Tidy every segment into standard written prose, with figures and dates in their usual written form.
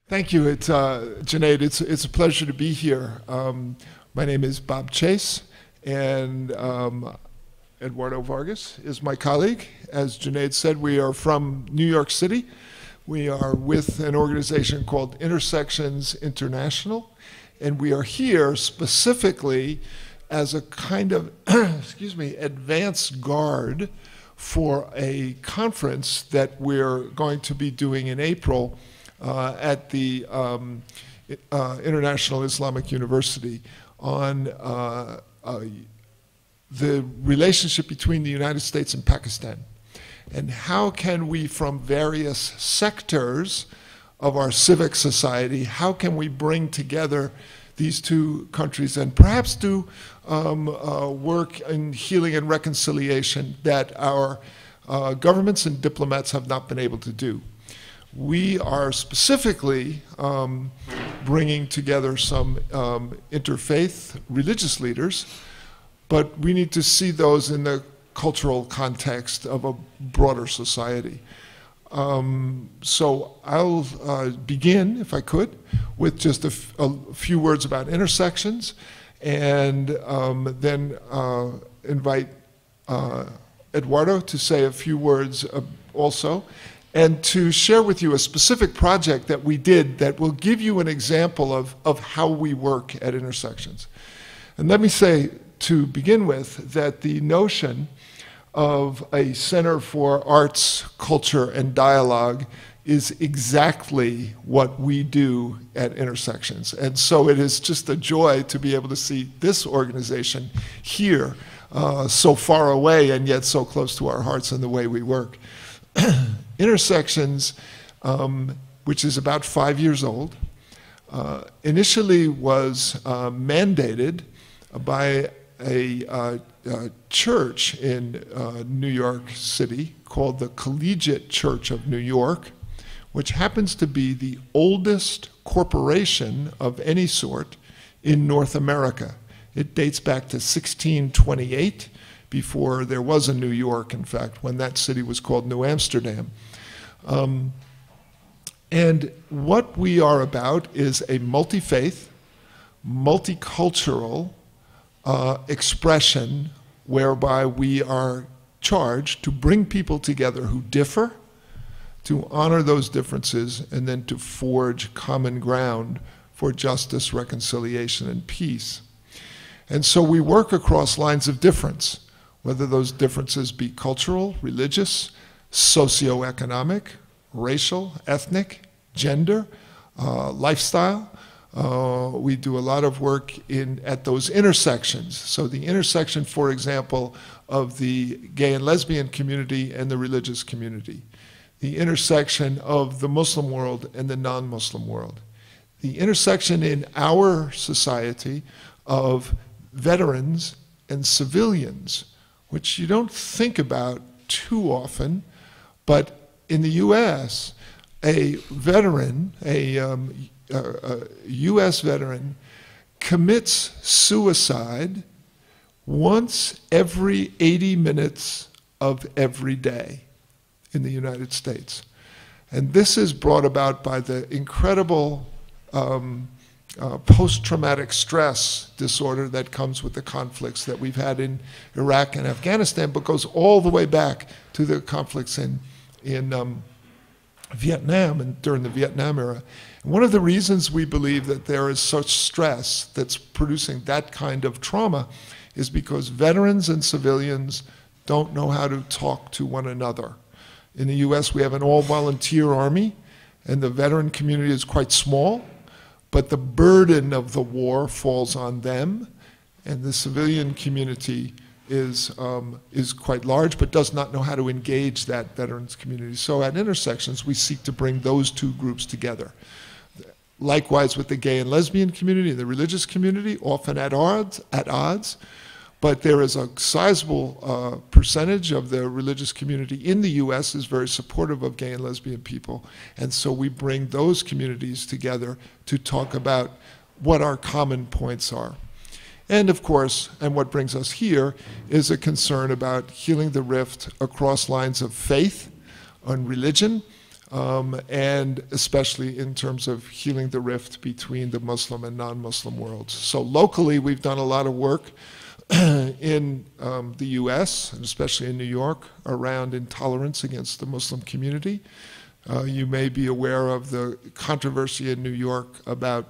Thank you. Junaid, it's a pleasure to be here. My name is Bob Chase, and Eduardo Vargas is my colleague. As Junaid said, we are from New York City. We are with an organization called Intersections International, and we are here specifically as a kind of, excuse me, advance guard for a conference that we're going to be doing in April at the International Islamic University on the relationship between the United States and Pakistan. And how can we, from various sectors of our civic society, how can we bring together these two countries and perhaps do work in healing and reconciliation that our governments and diplomats have not been able to do? We are specifically bringing together some interfaith religious leaders, but we need to see those in the cultural context of a broader society. So I'll begin, if I could, with just a few words about intersections, and then invite Eduardo to say a few words also, and to share with you a specific project that we did that will give you an example of how we work at Intersections. And let me say, to begin with, that the notion of a Center for Arts, Culture, and Dialogue is exactly what we do at Intersections. And so it is just a joy to be able to see this organization here, so far away and yet so close to our hearts in the way we work. Intersections, which is about 5 years old, initially was mandated by a church in New York City called the Collegiate Church of New York, which happens to be the oldest corporation of any sort in North America. It dates back to 1628, before there was a New York, in fact, when that city was called New Amsterdam. And what we are about is a multi-faith, multicultural expression whereby we are charged to bring people together who differ, to honor those differences, and then to forge common ground for justice, reconciliation, and peace. And so we work across lines of difference, whether those differences be cultural, religious, socioeconomic, racial, ethnic, gender, lifestyle. We do a lot of work at those intersections. So the intersection, for example, of the gay and lesbian community and the religious community. The intersection of the Muslim world and the non-Muslim world. The intersection in our society of veterans and civilians, which you don't think about too often, but in the US, a veteran, a US veteran, commits suicide once every 80 minutes of every day in the United States. And this is brought about by the incredible post-traumatic stress disorder that comes with the conflicts that we've had in Iraq and Afghanistan, but goes all the way back to the conflicts in Vietnam and during the Vietnam era. And one of the reasons we believe that there is such stress that's producing that kind of trauma is because veterans and civilians don't know how to talk to one another. In the US, we have an all-volunteer army, and the veteran community is quite small, but the burden of the war falls on them, and the civilian community is quite large, but does not know how to engage that veterans community. So at Intersections, we seek to bring those two groups together. Likewise with the gay and lesbian community and the religious community, often at odds, but there is a sizable percentage of the religious community in the US is very supportive of gay and lesbian people. And so we bring those communities together to talk about what our common points are. And of course, and what brings us here, is a concern about healing the rift across lines of faith and religion, and especially in terms of healing the rift between the Muslim and non-Muslim worlds. So locally, we've done a lot of work in the US, and especially in New York, around intolerance against the Muslim community. You may be aware of the controversy in New York about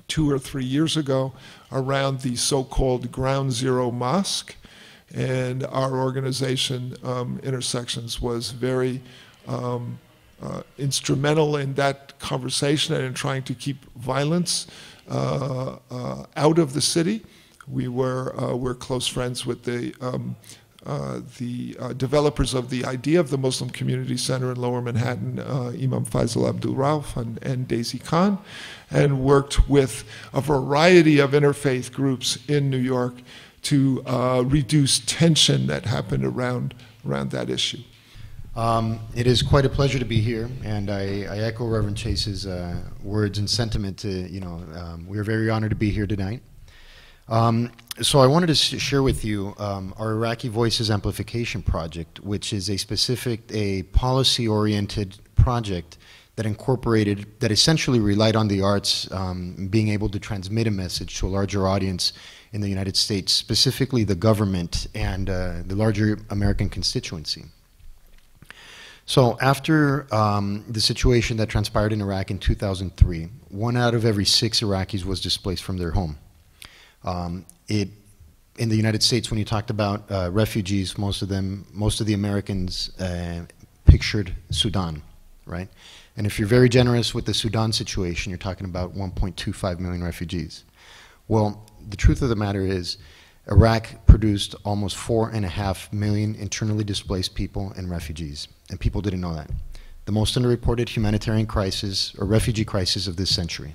2 or 3 years ago around the so-called Ground Zero Mosque. And our organization, Intersections, was very instrumental in that conversation and in trying to keep violence out of the city. We're close friends with the developers of the idea of the Muslim Community Center in Lower Manhattan, Imam Faisal Abdul Rauf and Daisy Khan, and worked with a variety of interfaith groups in New York to reduce tension that happened around that issue. It is quite a pleasure to be here, and I echo Reverend Chase's words and sentiment. We're very honored to be here tonight. So I wanted to share with you our Iraqi Voices Amplification Project, which is a policy-oriented project that essentially relied on the arts being able to transmit a message to a larger audience in the United States, specifically the government and the larger American constituency. So after the situation that transpired in Iraq in 2003, 1 out of every 6 Iraqis was displaced from their home. In the United States, when you talked about refugees, most of the Americans pictured Sudan, right? And if you're very generous with the Sudan situation, you're talking about 1.25 million refugees. Well, the truth of the matter is, Iraq produced almost 4.5 million internally displaced people and refugees, and people didn't know that. The most underreported humanitarian crisis or refugee crisis of this century.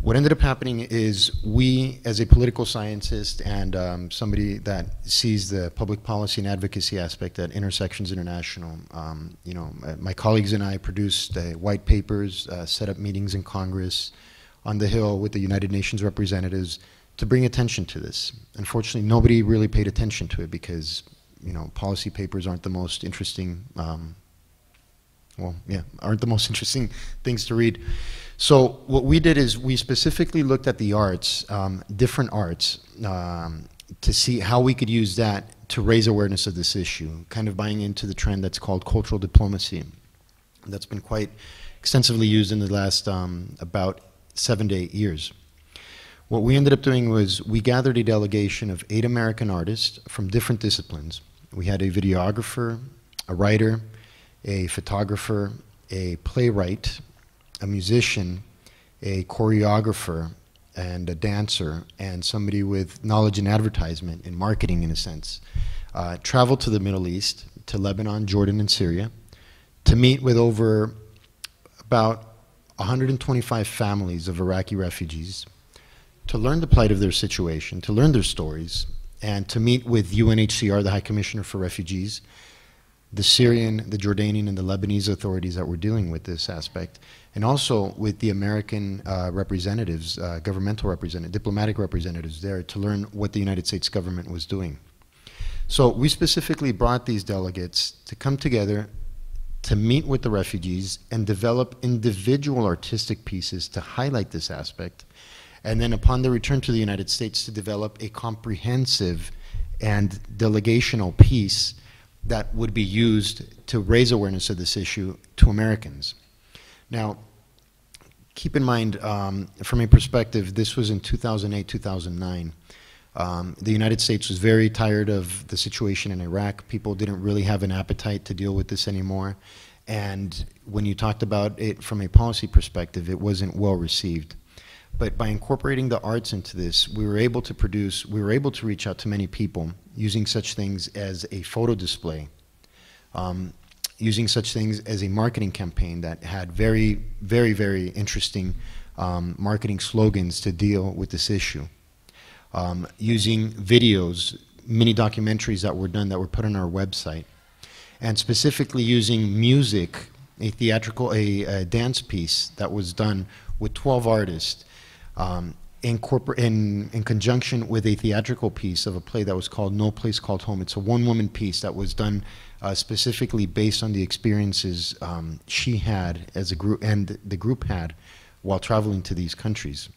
What ended up happening is we, as a political scientist and somebody that sees the public policy and advocacy aspect at Intersections International, my colleagues and I produced white papers, set up meetings in Congress, on the Hill with the United Nations representatives to bring attention to this. Unfortunately, nobody really paid attention to it because, policy papers aren't the most interesting, aren't the most interesting things to read. So what we did is we specifically looked at the arts, different arts, to see how we could use that to raise awareness of this issue, kind of buying into the trend that's called cultural diplomacy. That's been quite extensively used in the last about 7 to 8 years. What we ended up doing was we gathered a delegation of 8 American artists from different disciplines. We had a videographer, a writer, a photographer, a playwright, a musician, a choreographer, and a dancer, and somebody with knowledge in advertisement and marketing in a sense, traveled to the Middle East, to Lebanon, Jordan, and Syria, to meet with about 125 families of Iraqi refugees, to learn the plight of their situation, to learn their stories, and to meet with UNHCR, the High Commissioner for Refugees, the Syrian, the Jordanian, and the Lebanese authorities that were dealing with this aspect, and also with the American representatives, governmental representatives, diplomatic representatives there to learn what the United States government was doing. So we specifically brought these delegates to come together to meet with the refugees and develop individual artistic pieces to highlight this aspect, and then upon their return to the United States to develop a comprehensive and delegational piece that would be used to raise awareness of this issue to Americans. Now, keep in mind, from a perspective, this was in 2008, 2009. The United States was very tired of the situation in Iraq. People didn't really have an appetite to deal with this anymore. And when you talked about it from a policy perspective, it wasn't well received. But by incorporating the arts into this, we were able to reach out to many people using such things as a photo display, using such things as a marketing campaign that had very, very, very interesting marketing slogans to deal with this issue. Using videos, mini documentaries that were done that were put on our website, and specifically using music, a dance piece that was done with 12 artists, in conjunction with a theatrical piece of a play that was called No Place Called Home. It's a one-woman piece that was done specifically based on the experiences she had as a group and the group had while traveling to these countries.